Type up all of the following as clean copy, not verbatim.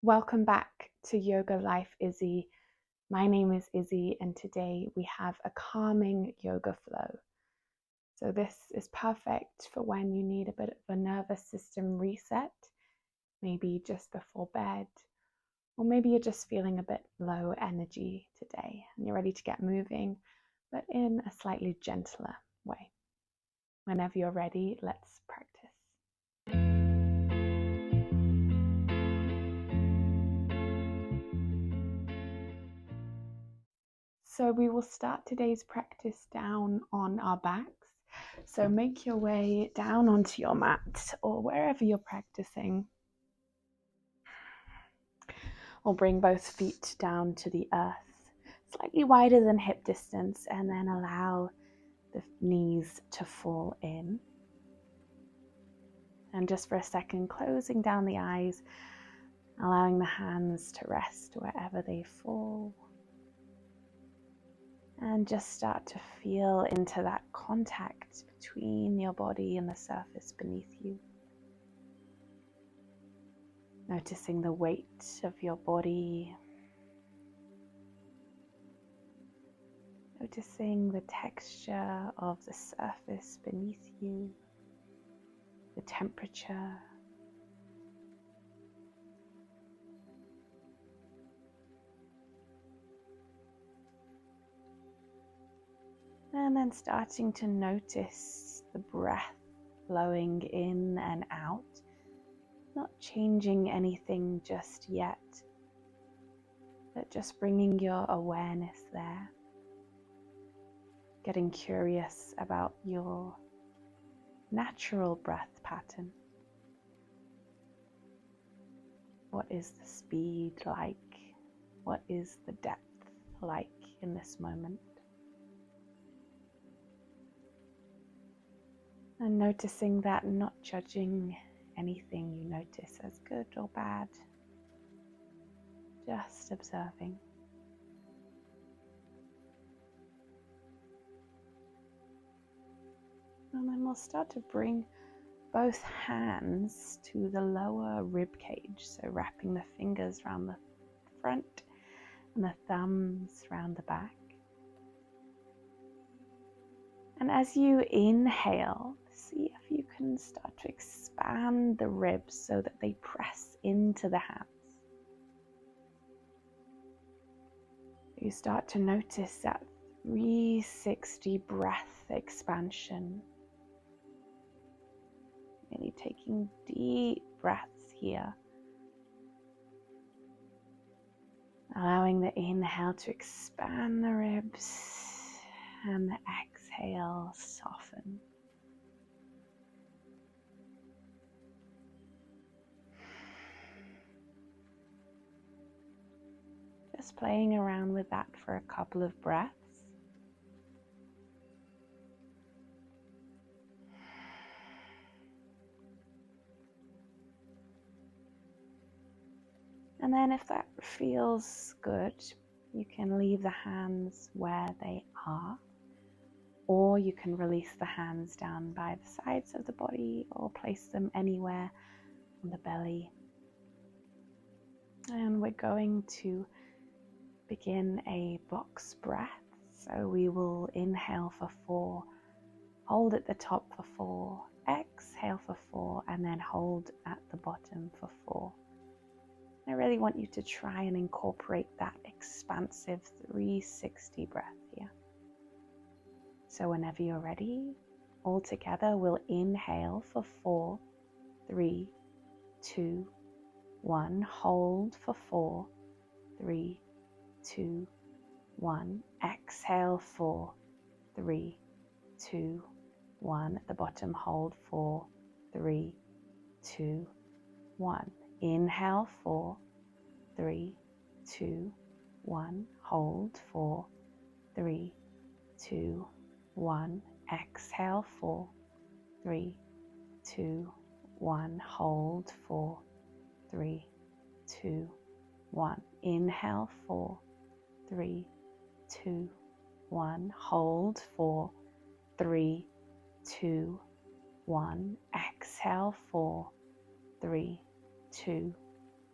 Welcome back to Yoga Life Izzy. My name is Izzy, and today we have a calming yoga flow. So this is perfect for when you need a bit of a nervous system reset, maybe just before bed, or maybe you're just feeling a bit low energy today and you're ready to get moving, but in a slightly gentler way. Whenever you're ready, let's practice. So we will start today's practice down on our backs. So make your way down onto your mat or wherever you're practicing. Or bring both feet down to the earth, slightly wider than hip distance, and then allow the knees to fall in. And just for a second, closing down the eyes, allowing the hands to rest wherever they fall. And just start to feel into that contact between your body and the surface beneath you. Noticing the weight of your body. Noticing the texture of the surface beneath you. The temperature. And then starting to notice the breath flowing in and out, not changing anything just yet, but just bringing your awareness there, getting curious about your natural breath pattern. What is the speed like? What is the depth like in this moment? And noticing that, not judging anything you notice as good or bad, just observing. And then we'll start to bring both hands to the lower rib cage, so wrapping the fingers around the front and the thumbs around the back. And as you inhale, see if you can start to expand the ribs so that they press into the hands. You start to notice that 360 breath expansion. Really taking deep breaths here. Allowing the inhale to expand the ribs and the exhale soften. Just playing around with that for a couple of breaths. And then if that feels good, you can leave the hands where they are, or you can release the hands down by the sides of the body or place them anywhere on the belly. And we're going to begin a box breath. So we will inhale for 4, hold at the top for 4, exhale for 4, and then hold at the bottom for 4. I really want you to try and incorporate that expansive 360 breath here. So whenever you're ready, all together we'll inhale for 4, 3, 2, 1. Hold for 4, 3, 2, 1. Exhale 4, 3, 2, 1. At the bottom, hold 4, 3, 2, 1. Inhale 4, 3, 2, 1. Hold 4, 3, 2, 1. Exhale 4, 3, 2, 1. Hold 4, 3, 2, 1. Inhale 4, 3, 2, 1. Hold 4, 3, 2, 1. Exhale 4, 3, 2,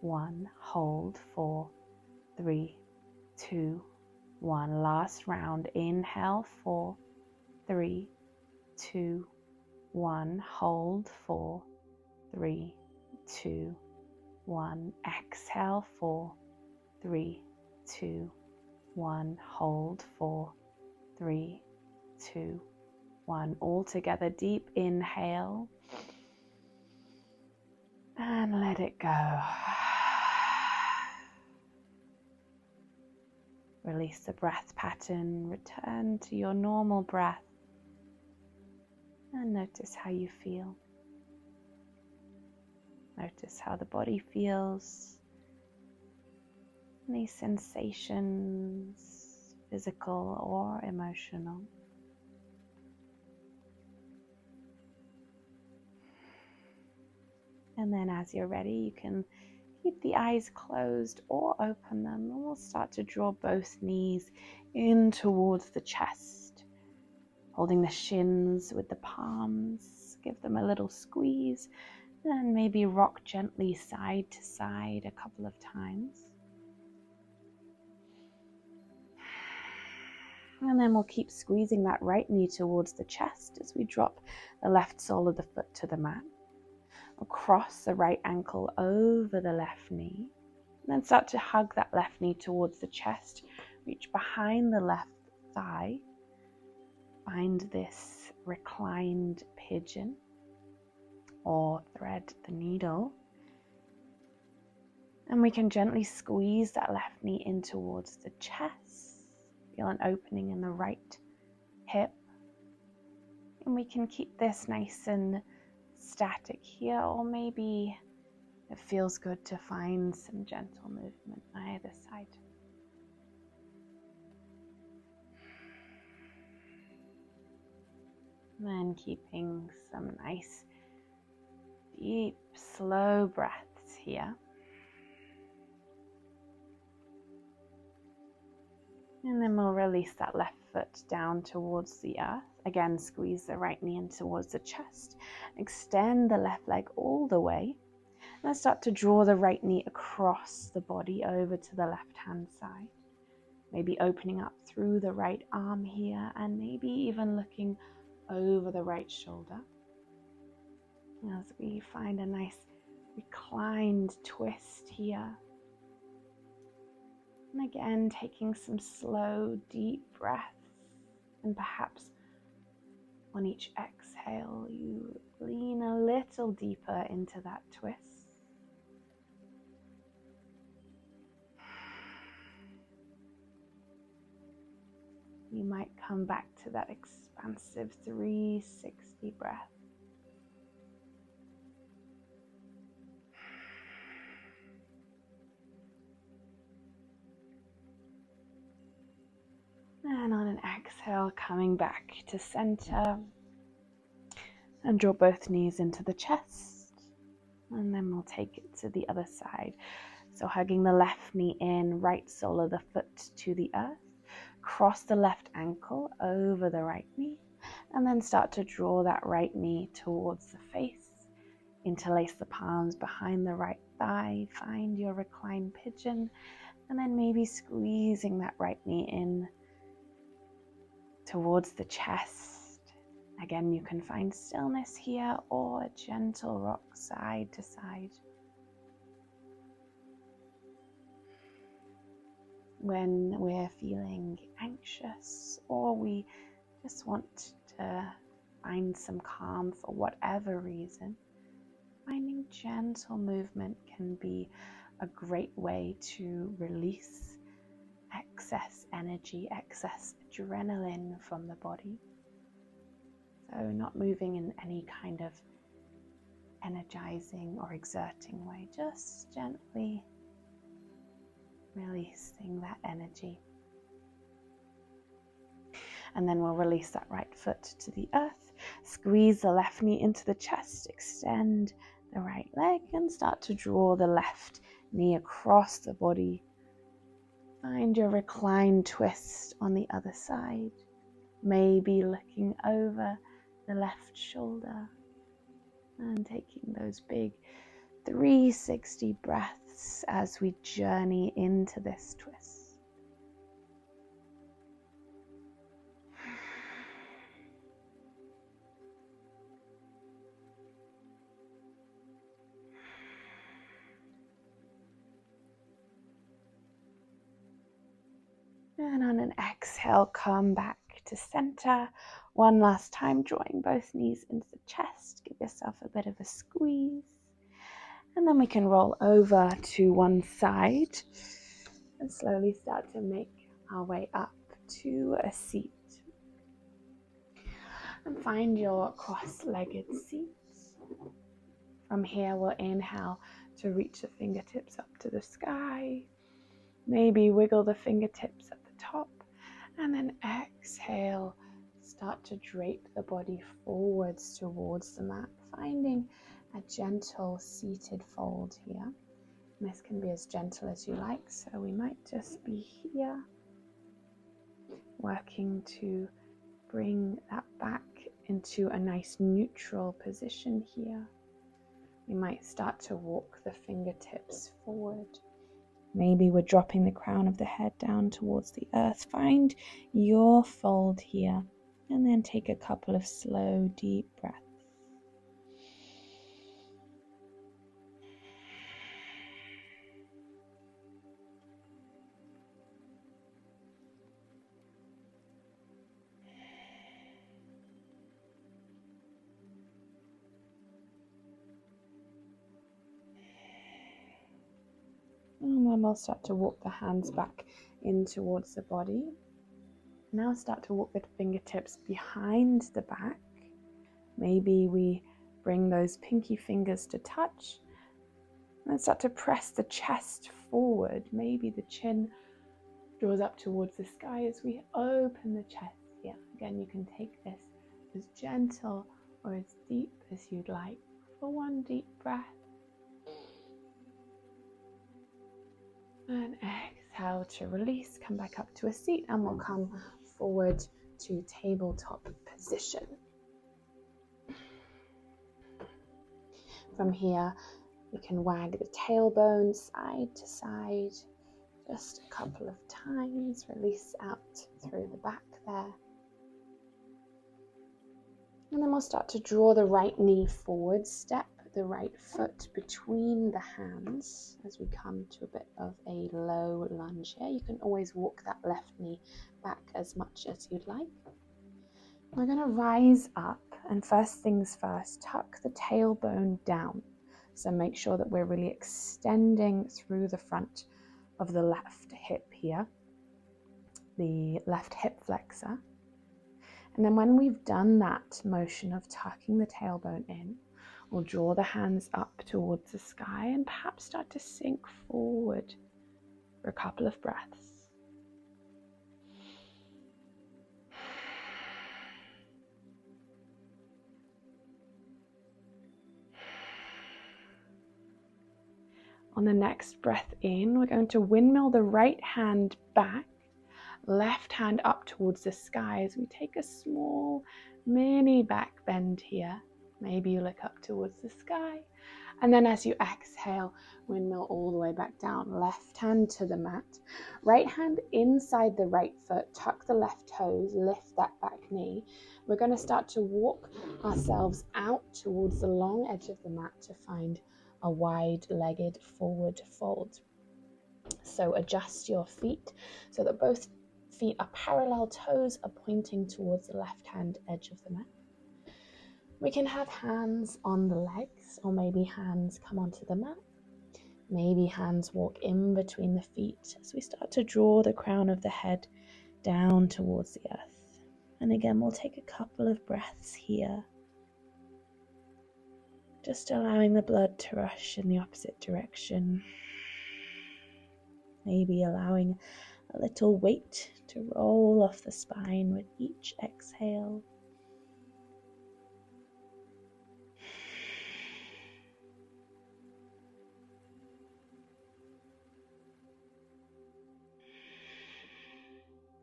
1. Hold. 4, 3, 2, 1. Last round. Inhale. 4, 3, 2, 1. Hold. 4, 3, 2, 1. Exhale. 4, 3, 2, 1. Hold. 4, 3, 2, 1. All together. Deep inhale. And let it go. Release the breath pattern. Return to your normal breath. And notice how you feel. Notice how the body feels. Any sensations, physical or emotional. And then as you're ready, you can keep the eyes closed or open them. And we'll start to draw both knees in towards the chest. Holding the shins with the palms. Give them a little squeeze. And maybe rock gently side to side a couple of times. And then we'll keep squeezing that right knee towards the chest as we drop the left sole of the foot to the mat. Across the right ankle over the left knee. And then start to hug that left knee towards the chest. Reach behind the left thigh. Find this reclined pigeon or thread the needle. And we can gently squeeze that left knee in towards the chest. Feel an opening in the right hip. And we can keep this nice and static here, or maybe it feels good to find some gentle movement on either side. And then keeping some nice, deep, slow breaths here. And then we'll release that left foot down towards the earth. Again, squeeze the right knee in towards the chest. Extend the left leg all the way. And then start to draw the right knee across the body over to the left hand side. Maybe opening up through the right arm here, and maybe even looking over the right shoulder. As we find a nice reclined twist here. And again, taking some slow, deep breaths. And perhaps on each exhale, you lean a little deeper into that twist. You might come back to that expansive 360 breath. And on an exhale, coming back to center. And draw both knees into the chest. And then we'll take it to the other side. So hugging the left knee in, right sole of the foot to the earth. Cross the left ankle over the right knee. And then start to draw that right knee towards the face. Interlace the palms behind the right thigh. Find your reclined pigeon. And then maybe squeezing that right knee in towards the chest. Again, you can find stillness here or a gentle rock side to side. When we're feeling anxious or we just want to find some calm for whatever reason, finding gentle movement can be a great way to release excess energy, excess adrenaline from the body. So not moving in any kind of energizing or exerting way, just gently releasing that energy. And then we'll release that right foot to the earth, squeeze the left knee into the chest, extend the right leg and start to draw the left knee across the body. Find your reclined twist on the other side, maybe looking over the left shoulder and taking those big 360 breaths hands as we journey into this twist. And on an exhale, come back to center. One last time, drawing both knees into the chest. Give yourself a bit of a squeeze. And then we can roll over to one side and slowly start to make our way up to a seat. And find your cross-legged seat. From here, we'll inhale to reach the fingertips up to the sky. Maybe wiggle the fingertips at the top. And then exhale, start to drape the body forwards towards the mat, finding a gentle seated fold here. And this can be as gentle as you like, so we might just be here, working to bring that back into a nice neutral position here. We might start to walk the fingertips forward. Maybe we're dropping the crown of the head down towards the earth. Find your fold here, and then take a couple of slow, deep breaths. And then we'll start to walk the hands back in towards the body. Now start to walk the fingertips behind the back. Maybe we bring those pinky fingers to touch and start to press the chest forward. Maybe the chin draws up towards the sky as we open the chest here. Again, you can take this as gentle or as deep as you'd like. For one deep breath. And exhale to release, come back up to a seat, and we'll come forward to tabletop position. From here, we can wag the tailbone side to side just a couple of times, release out through the back there. And then we'll start to draw the right knee forward, step the right foot between the hands as we come to a bit of a low lunge here. You can always walk that left knee back as much as you'd like. We're going to rise up, and first things first, tuck the tailbone down. So make sure that we're really extending through the front of the left hip here, the left hip flexor. And then when we've done that motion of tucking the tailbone in, we'll draw the hands up towards the sky and perhaps start to sink forward for a couple of breaths. On the next breath in, we're going to windmill the right hand back, left hand up towards the sky as we take a small mini back bend here. Maybe you look up towards the sky. And then as you exhale, windmill all the way back down. Left hand to the mat. Right hand inside the right foot. Tuck the left toes. Lift that back knee. We're going to start to walk ourselves out towards the long edge of the mat to find a wide-legged forward fold. So adjust your feet so that both feet are parallel, toes are pointing towards the left-hand edge of the mat. We can have hands on the legs, or maybe hands come onto the mat. Maybe hands walk in between the feet as we start to draw the crown of the head down towards the earth. And again, we'll take a couple of breaths here, just allowing the blood to rush in the opposite direction. Maybe allowing a little weight to roll off the spine with each exhale.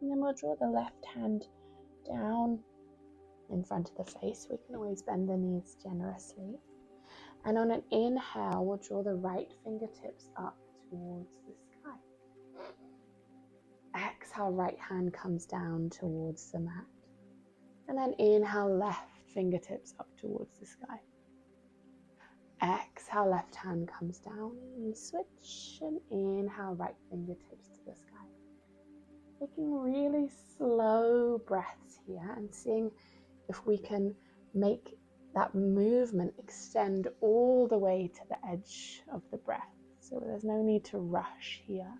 And then we'll draw the left hand down in front of the face. We can always bend the knees generously. And on an inhale, we'll draw the right fingertips up towards the sky. Exhale, right hand comes down towards the mat. And then inhale, left fingertips up towards the sky. Exhale, left hand comes down and switch, and inhale, right fingertips to the sky. Taking really slow breaths here and seeing if we can make that movement extend all the way to the edge of the breath. So there's no need to rush here.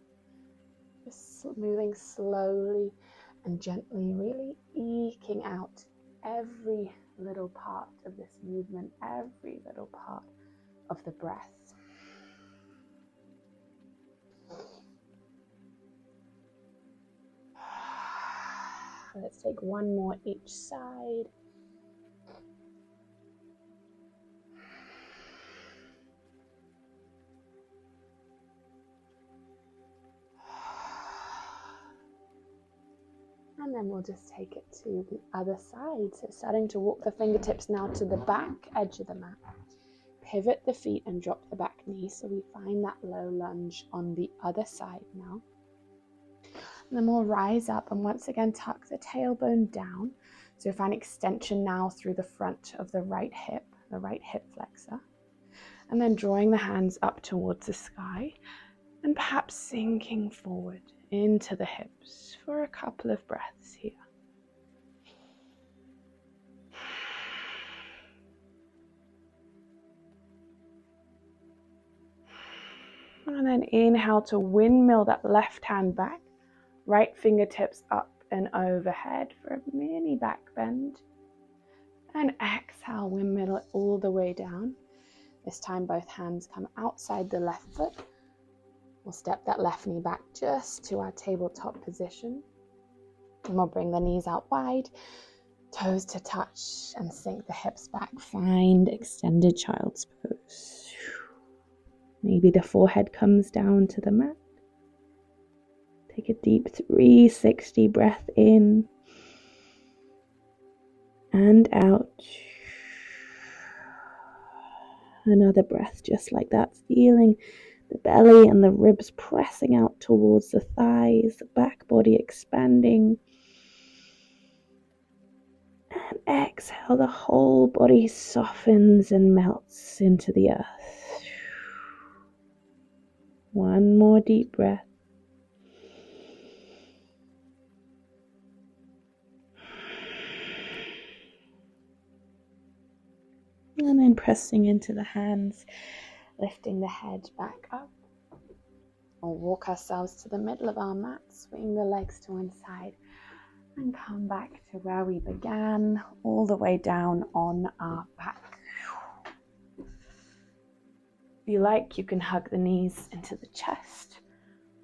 Just moving slowly and gently, really eking out every little part of this movement, every little part of the breath. Let's take one more each side. And then we'll just take it to the other side. So starting to walk the fingertips now to the back edge of the mat. Pivot the feet and drop the back knee. So we find that low lunge on the other side now. And then we'll rise up and once again tuck the tailbone down. So find extension now through the front of the right hip flexor. And then drawing the hands up towards the sky and perhaps sinking forward into the hips for a couple of breaths here. And then inhale to windmill that left hand back, right fingertips up and overhead for a mini back bend. And exhale, windmill it all the way down. This time both hands come outside the left foot. We'll step that left knee back just to our tabletop position. And we'll bring the knees out wide, toes to touch, and sink the hips back. Find extended child's pose. Maybe the forehead comes down to the mat. Take a deep 360 breath in and out. Another breath just like that, feeling the belly and the ribs pressing out towards the thighs, the back body expanding. And exhale, the whole body softens and melts into the earth. One more deep breath. And then pressing into the hands, lifting the head back up. We'll walk ourselves to the middle of our mat, swing the legs to one side, and come back to where we began, all the way down on our back. If you like, you can hug the knees into the chest.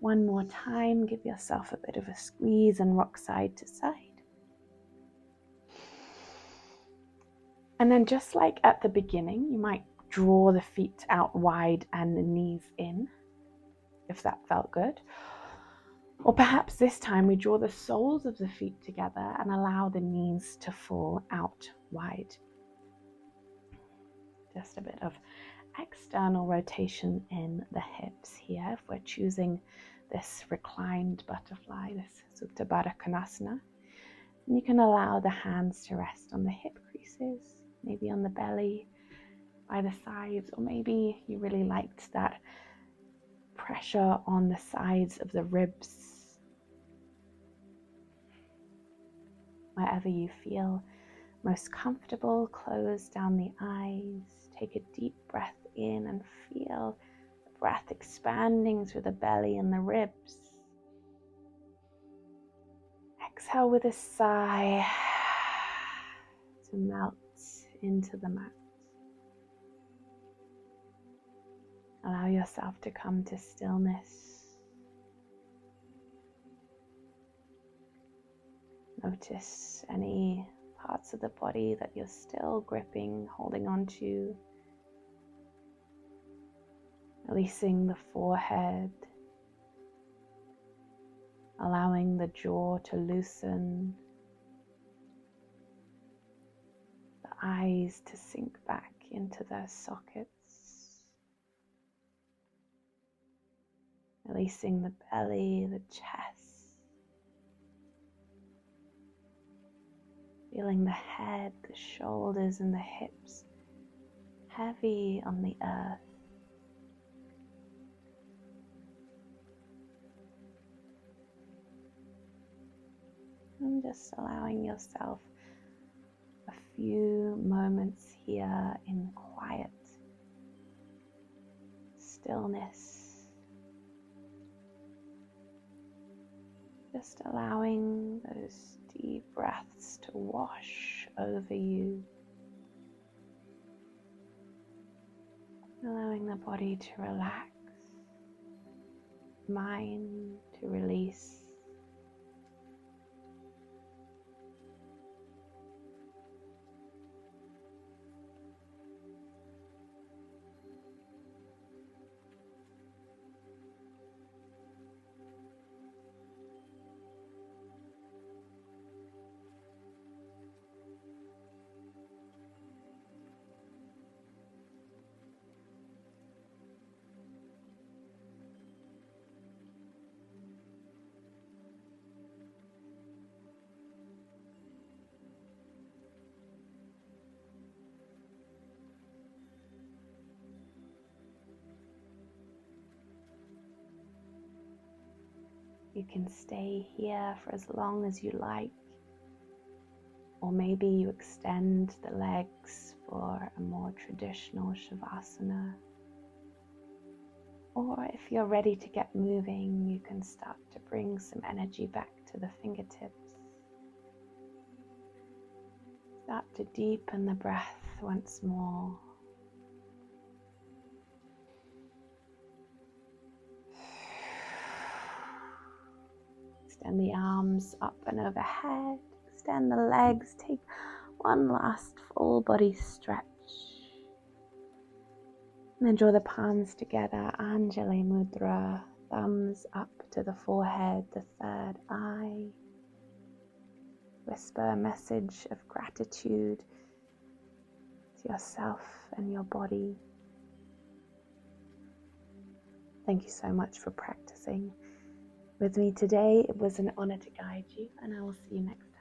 One more time, give yourself a bit of a squeeze and rock side to side. And then just like at the beginning, you might draw the feet out wide and the knees in, if that felt good. Or perhaps this time we draw the soles of the feet together and allow the knees to fall out wide. Just a bit of external rotation in the hips here if we're choosing this reclined butterfly, this Supta Baddha Konasana. And you can allow the hands to rest on the hip creases, maybe on the belly, by the sides, or maybe you really liked that pressure on the sides of the ribs. Wherever you feel most comfortable, close down the eyes, take a deep breath in and feel the breath expanding through the belly and the ribs. Exhale with a sigh to melt into the mat. Allow yourself to come to stillness. Notice any parts of the body that you're still gripping, holding on to. Releasing the forehead. Allowing the jaw to loosen. The eyes to sink back into their sockets. Releasing the belly, the chest. Feeling the head, the shoulders and the hips heavy on the earth. And just allowing yourself a few moments here in quiet stillness. Just allowing those deep breaths to wash over you. Allowing the body to relax, mind to release. You can stay here for as long as you like, or maybe you extend the legs for a more traditional Shavasana. Or if you're ready to get moving, you can start to bring some energy back to the fingertips. Start to deepen the breath once more. Extend the arms up and overhead. Extend the legs. Take one last full body stretch. And then draw the palms together. Anjali Mudra. Thumbs up to the forehead, the third eye. Whisper a message of gratitude to yourself and your body. Thank you so much for practicing with me today. It was an honor to guide you, and I will see you next time.